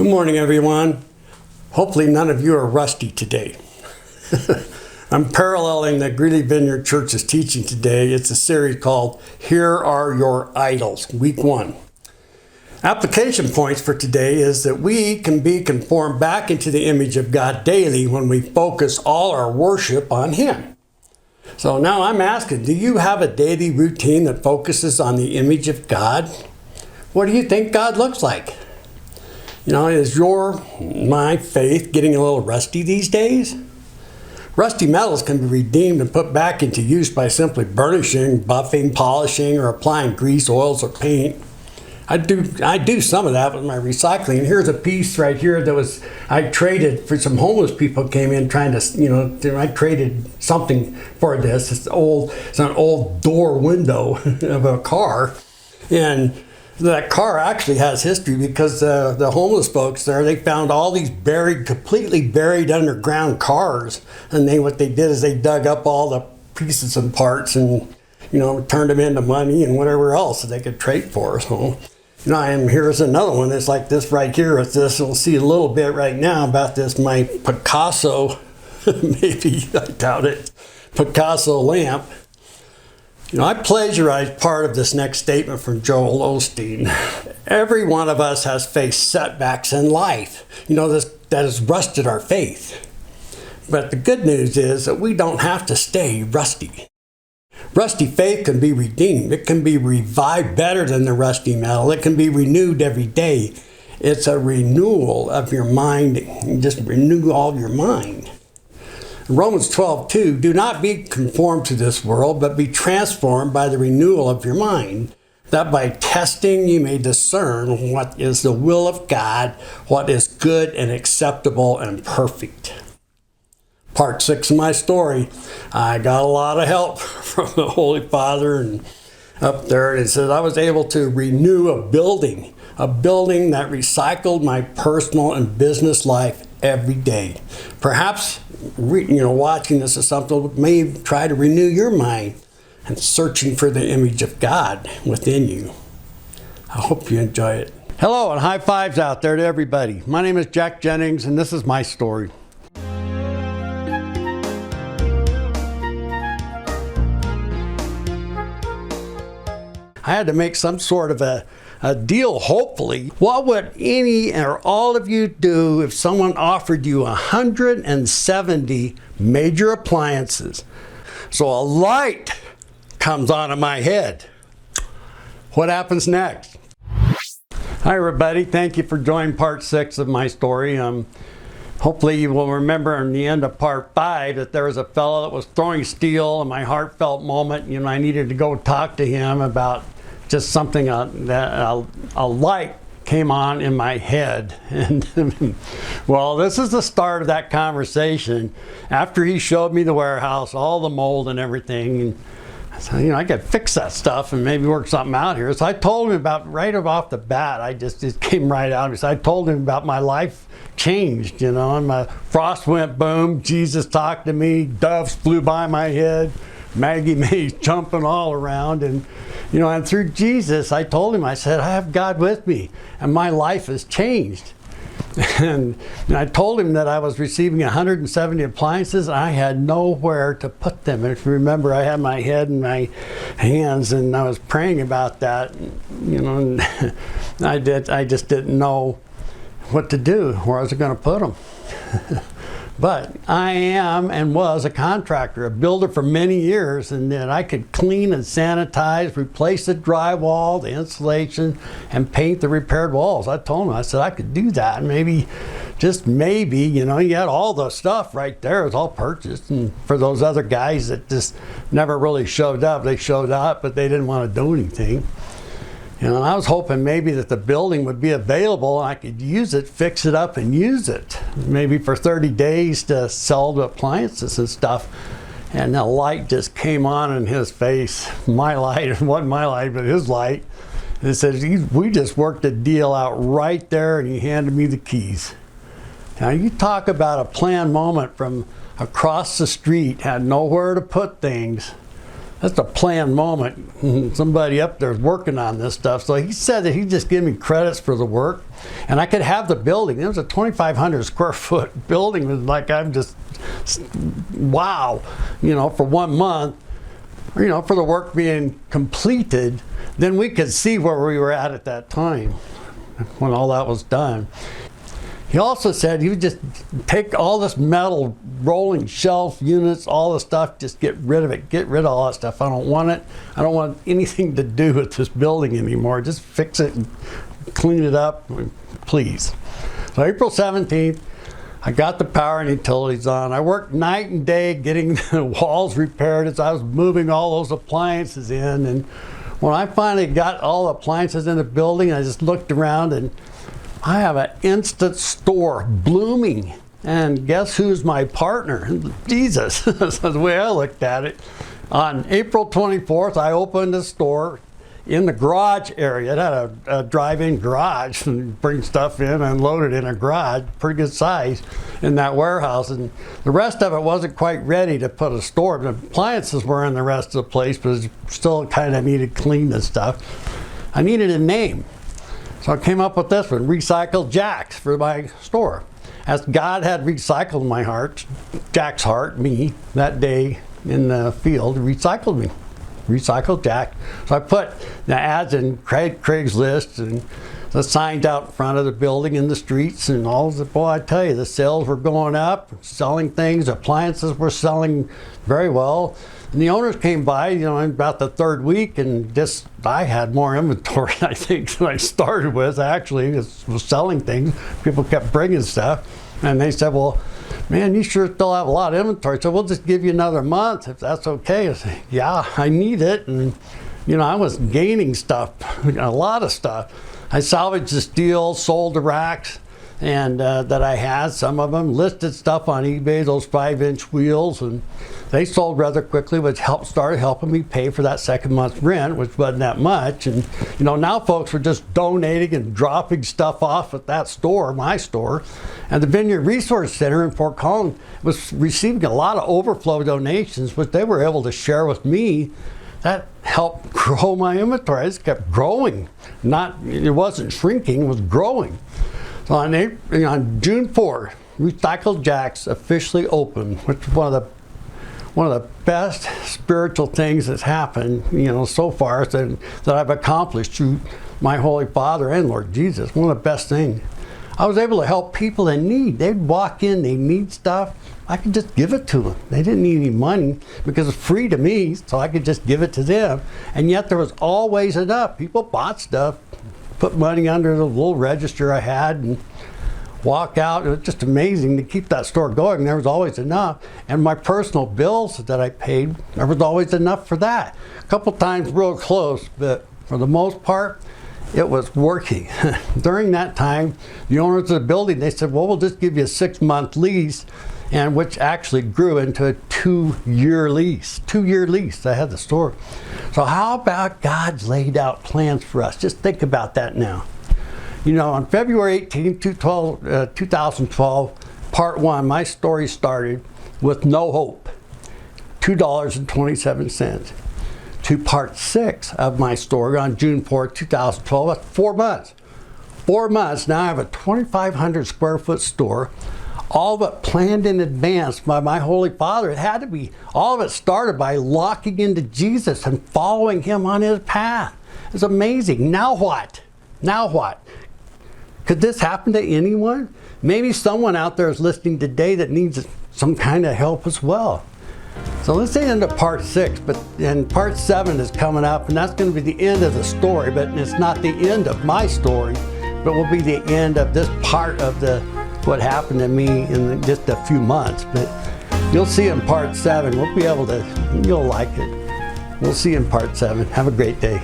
Good morning, everyone. Hopefully none of you are rusty today. I'm paralleling the Greeley Vineyard Church's teaching today. It's a series called Here Are Your Idols, Week 1. Application points for today is that we can be conformed back into the image of God daily when we focus all our worship on Him. So now I'm asking, do you have a daily routine that focuses on the image of God? What do you think God looks like? You know, is my faith getting a little rusty these days? Rusty metals can be redeemed and put back into use by simply burnishing, buffing, polishing, or applying grease, oils, or paint. I do some of that with my recycling. Here's a piece right here that I traded for some homeless people came in trying to, I traded something for this. It's an old door window of a car. And that car actually has history because the homeless folks there, they found all these completely buried underground cars. And what they did is they dug up all the pieces and parts and, turned them into money and whatever else that they could trade for. So, and here's another one that's like this right here. It's this. We'll see a little bit right now about this, my Picasso, maybe, I doubt it, Picasso lamp. I plagiarized part of this next statement from Joel Osteen. Every one of us has faced setbacks in life, that has rusted our faith. But the good news is that we don't have to stay rusty. Rusty faith can be redeemed. It can be revived better than the rusty metal. It can be renewed every day. It's a renewal of your mind. You just renew all your mind. Romans 12:2, do not be conformed to this world, but be transformed by the renewal of your mind, that by testing you may discern what is the will of God, what is good and acceptable and perfect. Part 6 of my story, I got a lot of help from the Holy Father, and up there it says I was able to renew a building that recycled my personal and business life every day. Perhaps watching this is something that may try to renew your mind and searching for the image of God within you. I hope you enjoy it. Hello and high fives out there to everybody. My name is Jack Jennings and this is my story. I had to make some sort of a deal, hopefully. What would any or all of you do if someone offered you 170 major appliances? So a light comes on in my head. What happens next? Hi everybody, thank you for joining part 6 of my story. Hopefully you will remember in the end of part 5 that there was a fellow that was throwing steel in my heartfelt moment. I needed to go talk to him about just something that a light came on in my head. And well, this is the start of that conversation. After he showed me the warehouse, all the mold and everything, and I said, I could fix that stuff and maybe work something out here. So I told him about, right off the bat, it came right out. So I told him about my life changed, and my frost went boom, Jesus talked to me, doves flew by my head, Maggie Mae's jumping all around, and and through Jesus, I told him, I said, I have God with me, and my life has changed. And I told him that I was receiving 170 appliances, and I had nowhere to put them. And if you remember, I had my head in my hands, and I was praying about that, and I just didn't know what to do, where I was going to put them. But I am and was a contractor, a builder for many years, and that I could clean and sanitize, replace the drywall, the insulation, and paint the repaired walls. I told him, I said I could do that. Maybe, just maybe, you had all the stuff right there. It was all purchased. And for those other guys that just never really showed up, they showed up, but they didn't want to do anything. And I was hoping maybe that the building would be available and I could use it, fix it up and use it. Maybe for 30 days to sell the appliances and stuff. And the light just came on in his face. My light, it wasn't my light, but his light. And it says, we just worked a deal out right there and he handed me the keys. Now you talk about a planned moment from across the street, had nowhere to put things. That's a planned moment. Somebody up there is working on this stuff. So he said that he'd just give me credits for the work, and I could have the building. It was a 2,500 square foot building. It was like, I'm just, wow, for 1 month, for the work being completed. Then we could see where we were at that time when all that was done. He also said he would just take all this metal, rolling shelf units, all the stuff, just get rid of it. Get rid of all that stuff. I don't want it. I don't want anything to do with this building anymore. Just fix it and clean it up, please. So April 17th, I got the power and utilities on. I worked night and day getting the walls repaired as I was moving all those appliances in. And when I finally got all the appliances in the building, I just looked around and I have an instant store blooming, and guess who's my partner? Jesus. That's the way I looked at it. On April 24th, I opened a store in the garage area. It had a drive-in garage, and bring stuff in and load it in a garage, pretty good size in that warehouse. And the rest of it wasn't quite ready to put a store. The appliances were in the rest of the place, but it still kind of needed cleaned and stuff. I needed a name. So I came up with this one, Recycled Jax, for my store. As God had recycled my heart, Jack's heart, me, that day in the field, recycled me. Recycled Jack. So I put the ads in Craigslist and the signs out front of the building in the streets and all the, boy, I tell you, the sales were going up, selling things, appliances were selling very well. And the owners came by, in about the third week, and just I had more inventory, I think, than I started with. Actually, was selling things. People kept bringing stuff, and they said, "Well, man, you sure still have a lot of inventory, so we'll just give you another month if that's okay." I said, "Yeah, I need it," and I was gaining stuff, a lot of stuff. I salvaged the steel, sold the racks, and that I had, some of them, listed stuff on eBay, those 5-inch wheels, and they sold rather quickly, which started helping me pay for that second month's rent, which wasn't that much. And now folks were just donating and dropping stuff off at that store, my store. And the Vineyard Resource Center in Fort Collins was receiving a lot of overflow donations, which they were able to share with me. That helped grow my inventory. It just kept growing. It wasn't shrinking, it was growing. So on June 4th, Recycled Jax officially opened, which is one of the best spiritual things that's happened, so far that I've accomplished through my Holy Father and Lord Jesus. One of the best things. I was able to help people in need. They'd walk in, they need stuff. I could just give it to them. They didn't need any money because it's free to me, so I could just give it to them. And yet there was always enough. People bought stuff, put money under the little register I had, and walk out. It was just amazing to keep that store going. There was always enough. And my personal bills that I paid, there was always enough for that. A couple times real close, but for the most part, it was working. During that time, the owners of the building, they said, well, we'll just give you a 6-month lease, and which actually grew into a 2-year lease. 2-year lease. I had the store. So how about God's laid out plans for us? Just think about that now. On February 18, 2012, part 1, my story started with no hope, $2.27. To part 6 of my story on June 4, 2012, that's 4 months. 4 months, now I have a 2,500 square foot store, all of it planned in advance by my Holy Father. It had to be, all of it started by locking into Jesus and following Him on His path. It's amazing. Now what? Now what? Could this happen to anyone? Maybe someone out there is listening today that needs some kind of help as well. So let's say into part 6, and part 7 is coming up, and that's going to be the end of the story, but it's not the end of my story, but will be the end of this part of what happened to me in just a few months. But you'll see in part 7, we'll be able to, you'll like it. We'll see in part 7. Have a great day.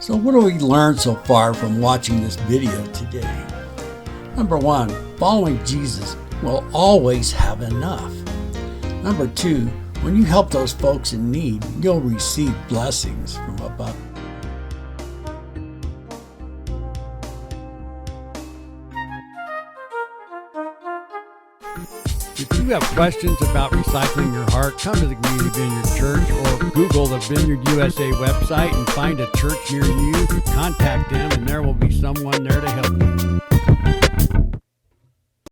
So what do we learn so far from watching this video today? Number 1, following Jesus will always have enough. Number 2, when you help those folks in need, you'll receive blessings from above. If you have questions about recycling your heart, come to the Community Vineyard Church or Google the Vineyard USA website and find a church near you. Contact them and there will be someone there to help you.